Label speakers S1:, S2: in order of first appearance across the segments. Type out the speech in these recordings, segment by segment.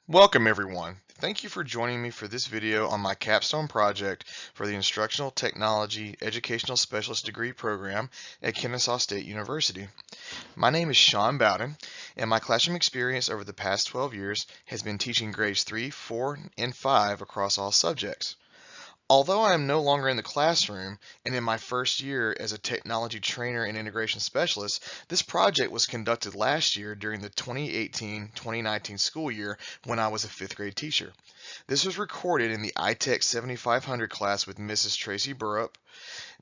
S1: Welcome everyone. Thank you for joining me for this video on my capstone project for the Instructional Technology Educational Specialist Degree Program at Kennesaw State University. My name is Sean Bowden, and my classroom experience over the past 12 years has been teaching grades 3, 4, and 5 across all subjects. Although I am no longer in the classroom and in my first year as a technology trainer and integration specialist, this project was conducted last year during the 2018-2019 school year when I was a 5th grade teacher. This was recorded in the iTech 7500 class with Mrs. Tracy Burrup.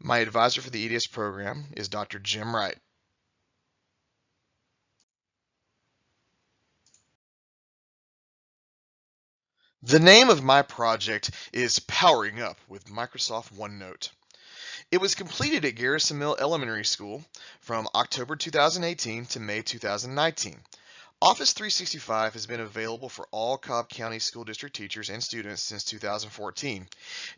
S1: My advisor for the EDS program is Dr. Jim Wright. The name of my project is Powering Up with Microsoft OneNote. It was completed at Garrison Mill Elementary School from October 2018 to May 2019. Office 365 has been available for all Cobb County School District teachers and students since 2014.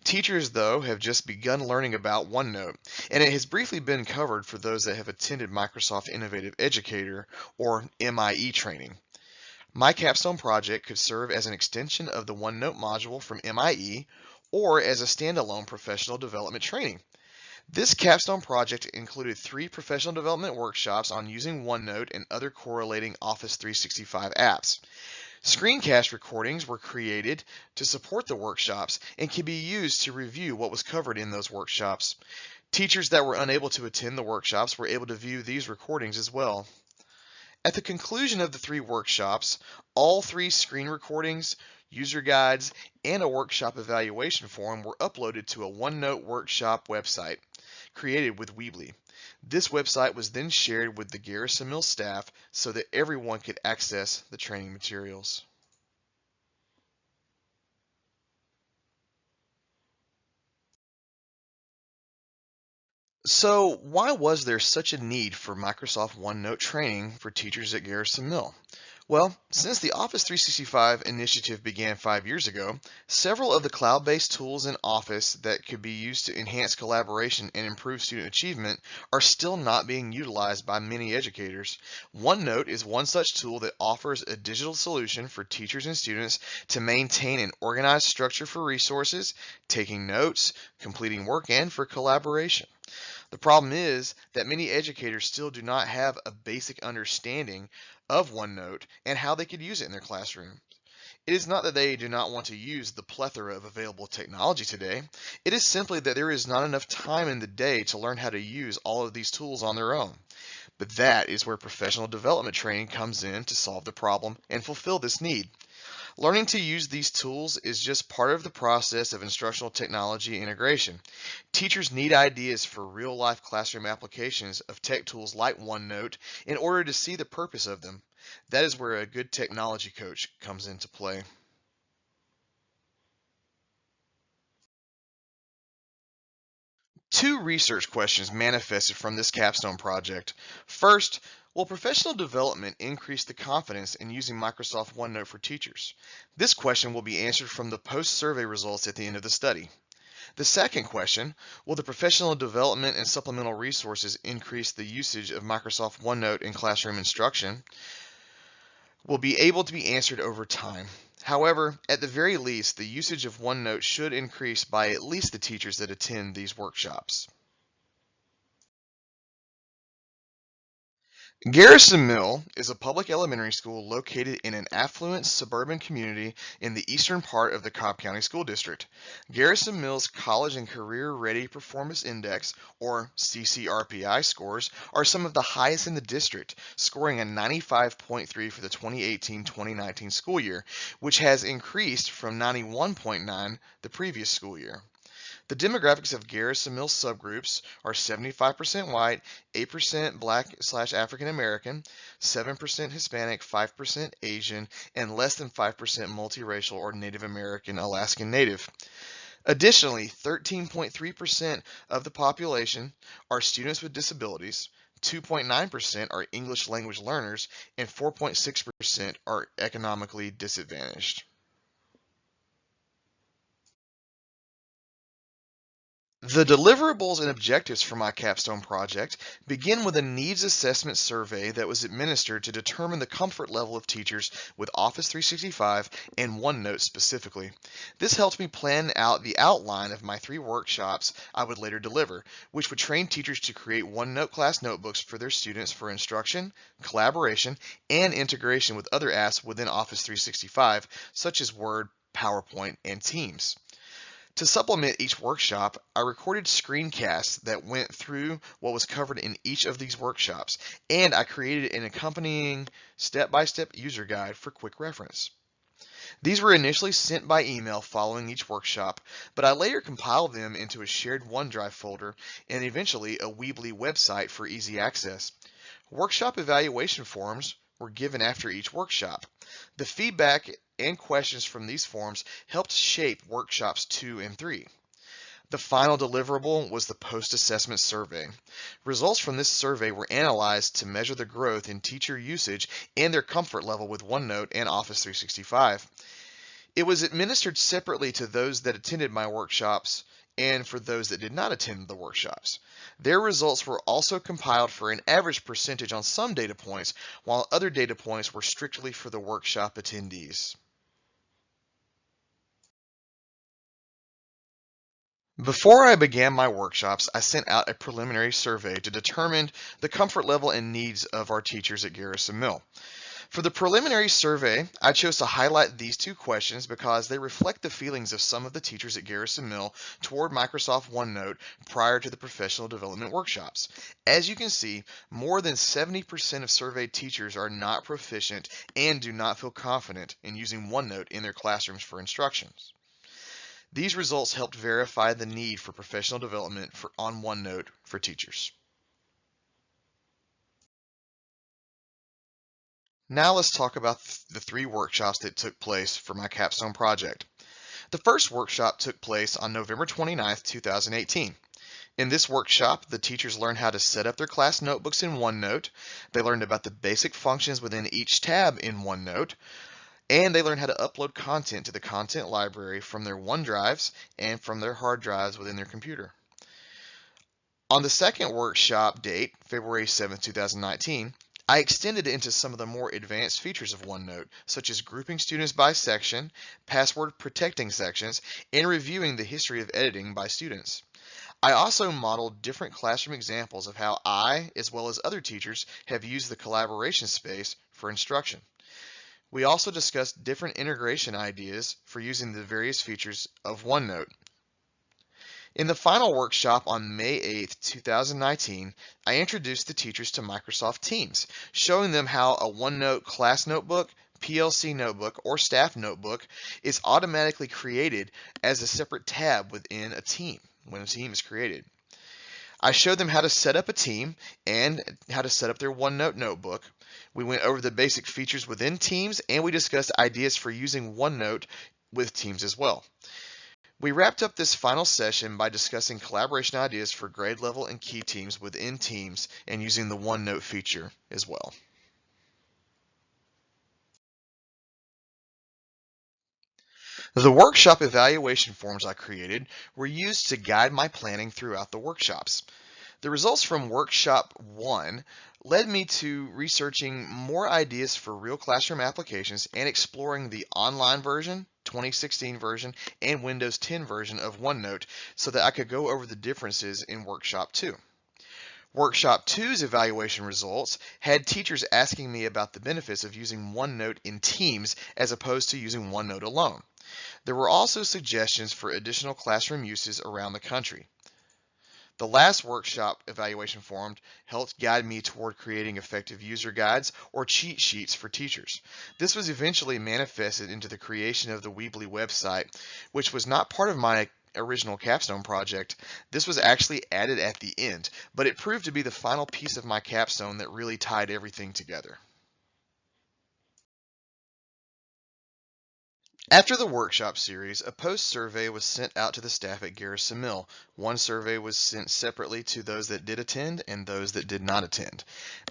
S1: Teachers, though, have just begun learning about OneNote, and it has briefly been covered for those that have attended Microsoft Innovative Educator, or MIE training. My capstone project could serve as an extension of the OneNote module from MIE or as a standalone professional development training. This capstone project included 3 professional development workshops on using OneNote and other correlating Office 365 apps. Screencast recordings were created to support the workshops and can be used to review what was covered in those workshops. Teachers that were unable to attend the workshops were able to view these recordings as well. At the conclusion of the 3 workshops, all 3 screen recordings, user guides, and a workshop evaluation form were uploaded to a OneNote workshop website created with Weebly. This website was then shared with the Garrison Mill staff so that everyone could access the training materials. So why was there such a need for Microsoft OneNote training for teachers at Garrison Mill? Well, since the Office 365 initiative began 5 years ago, several of the cloud-based tools in Office that could be used to enhance collaboration and improve student achievement are still not being utilized by many educators. OneNote is one such tool that offers a digital solution for teachers and students to maintain an organized structure for resources, taking notes, completing work, and for collaboration. The problem is that many educators still do not have a basic understanding of OneNote and how they could use it in their classroom. It is not that they do not want to use the plethora of available technology today. It is simply that there is not enough time in the day to learn how to use all of these tools on their own. But that is where professional development training comes in to solve the problem and fulfill this need. Learning to use these tools is just part of the process of instructional technology integration. Teachers need ideas for real-life classroom applications of tech tools like OneNote in order to see the purpose of them. That is where a good technology coach comes into play. Two research questions manifested from this capstone project. First, will professional development increase the confidence in using Microsoft OneNote for teachers? This question will be answered from the post-survey results at the end of the study. The second question, will the professional development and supplemental resources increase the usage of Microsoft OneNote in classroom instruction? Will be able to be answered over time. However, at the very least, the usage of OneNote should increase by at least the teachers that attend these workshops. Garrison Mill is a public elementary school located in an affluent suburban community in the eastern part of the Cobb County School District. Garrison Mill's College and Career Ready Performance Index, or CCRPI scores, are some of the highest in the district, scoring a 95.3 for the 2018-2019 school year, which has increased from 91.9 the previous school year. The demographics of Garrison Mill subgroups are 75% white, 8% black/African American, 7% Hispanic, 5% Asian, and less than 5% multiracial or Native American Alaskan Native. Additionally, 13.3% of the population are students with disabilities, 2.9% are English language learners, and 4.6% are economically disadvantaged. The deliverables and objectives for my capstone project begin with a needs assessment survey that was administered to determine the comfort level of teachers with Office 365 and OneNote specifically. This helped me plan out the outline of my 3 workshops I would later deliver, which would train teachers to create OneNote class notebooks for their students for instruction, collaboration, and integration with other apps within Office 365, such as Word, PowerPoint, and Teams. To supplement each workshop, I recorded screencasts that went through what was covered in each of these workshops, and I created an accompanying step-by-step user guide for quick reference. These were initially sent by email following each workshop, but I later compiled them into a shared OneDrive folder and eventually a Weebly website for easy access. Workshop evaluation forms were given after each workshop. The feedback and questions from these forms helped shape workshops 2 and 3. The final deliverable was the post-assessment survey. Results from this survey were analyzed to measure the growth in teacher usage and their comfort level with OneNote and Office 365. It was administered separately to those that attended my workshops and for those that did not attend the workshops. Their results were also compiled for an average percentage on some data points, while other data points were strictly for the workshop attendees. Before I began my workshops, I sent out a preliminary survey to determine the comfort level and needs of our teachers at Garrison Mill. For the preliminary survey, I chose to highlight these 2 questions because they reflect the feelings of some of the teachers at Garrison Mill toward Microsoft OneNote prior to the professional development workshops. As you can see, more than 70% of surveyed teachers are not proficient and do not feel confident in using OneNote in their classrooms for instructions. These results helped verify the need for professional development on OneNote for teachers. Now let's talk about the 3 workshops that took place for my capstone project. The first workshop took place on November 29th, 2018. In this workshop, the teachers learned how to set up their class notebooks in OneNote. They learned about the basic functions within each tab in OneNote, and they learned how to upload content to the content library from their OneDrives and from their hard drives within their computer. On the second workshop date, February 7th, 2019, I extended into some of the more advanced features of OneNote, such as grouping students by section, password protecting sections, and reviewing the history of editing by students. I also modeled different classroom examples of how I, as well as other teachers, have used the collaboration space for instruction. We also discussed different integration ideas for using the various features of OneNote. In the final workshop on May 8th, 2019, I introduced the teachers to Microsoft Teams, showing them how a OneNote class notebook, PLC notebook, or staff notebook is automatically created as a separate tab within a team when a team is created. I showed them how to set up a team and how to set up their OneNote notebook. We went over the basic features within Teams, and we discussed ideas for using OneNote with Teams as well. We wrapped up this final session by discussing collaboration ideas for grade level and key teams within Teams and using the OneNote feature as well. The workshop evaluation forms I created were used to guide my planning throughout the workshops. The results from Workshop 1 led me to researching more ideas for real classroom applications and exploring the online version, 2016 version, and Windows 10 version of OneNote so that I could go over the differences in Workshop 2. Workshop 2's evaluation results had teachers asking me about the benefits of using OneNote in Teams as opposed to using OneNote alone. There were also suggestions for additional classroom uses around the country. The last workshop evaluation form helped guide me toward creating effective user guides or cheat sheets for teachers. This was eventually manifested into the creation of the Weebly website, which was not part of my original capstone project. This was actually added at the end, but it proved to be the final piece of my capstone that really tied everything together. After the workshop series, a post survey was sent out to the staff at Garrison Mill. One survey was sent separately to those that did attend and those that did not attend.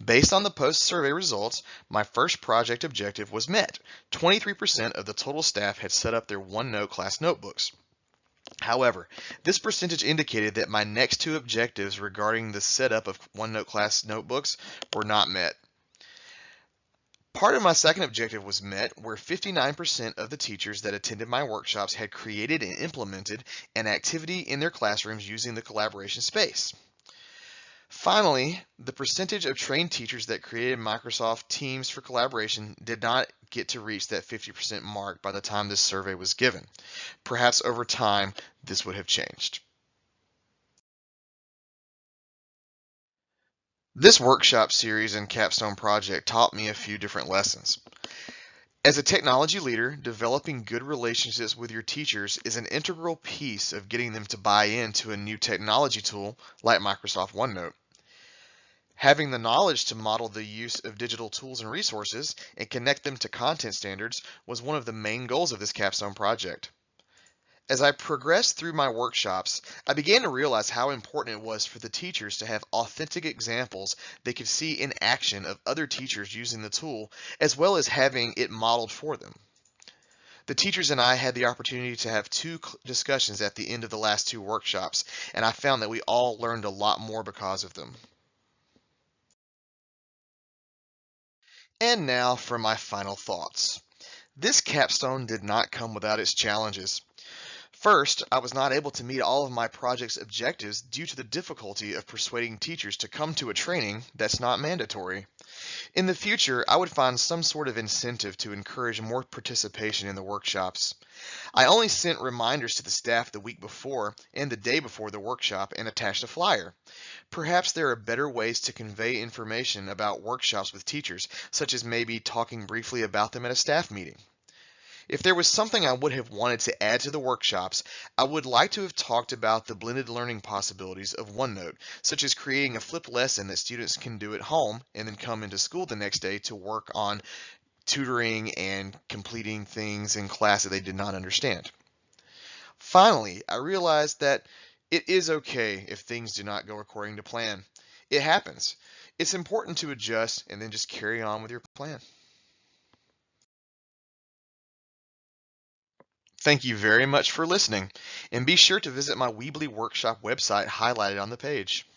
S1: Based on the post survey results, my first project objective was met. 23% of the total staff had set up their OneNote class notebooks. However, this percentage indicated that my next two objectives regarding the setup of OneNote class notebooks were not met. Part of my second objective was met, where 59% of the teachers that attended my workshops had created and implemented an activity in their classrooms using the collaboration space. Finally, the percentage of trained teachers that created Microsoft Teams for collaboration did not get to reach that 50% mark by the time this survey was given. Perhaps over time, this would have changed. This workshop series and Capstone project taught me a few different lessons. As a technology leader, developing good relationships with your teachers is an integral piece of getting them to buy into a new technology tool like Microsoft OneNote. Having the knowledge to model the use of digital tools and resources and connect them to content standards was one of the main goals of this Capstone project. As I progressed through my workshops, I began to realize how important it was for the teachers to have authentic examples they could see in action of other teachers using the tool, as well as having it modeled for them. The teachers and I had the opportunity to have two discussions at the end of the last two workshops, and I found that we all learned a lot more because of them. And now for my final thoughts. This capstone did not come without its challenges. First, I was not able to meet all of my project's objectives due to the difficulty of persuading teachers to come to a training that's not mandatory. In the future, I would find some sort of incentive to encourage more participation in the workshops. I only sent reminders to the staff the week before and the day before the workshop and attached a flyer. Perhaps there are better ways to convey information about workshops with teachers, such as maybe talking briefly about them at a staff meeting. If there was something I would have wanted to add to the workshops, I would like to have talked about the blended learning possibilities of OneNote, such as creating a flipped lesson that students can do at home and then come into school the next day to work on tutoring and completing things in class that they did not understand. Finally, I realized that it is okay if things do not go according to plan. It happens. It's important to adjust and then just carry on with your plan. Thank you very much for listening, and be sure to visit my Weebly Workshop website highlighted on the page.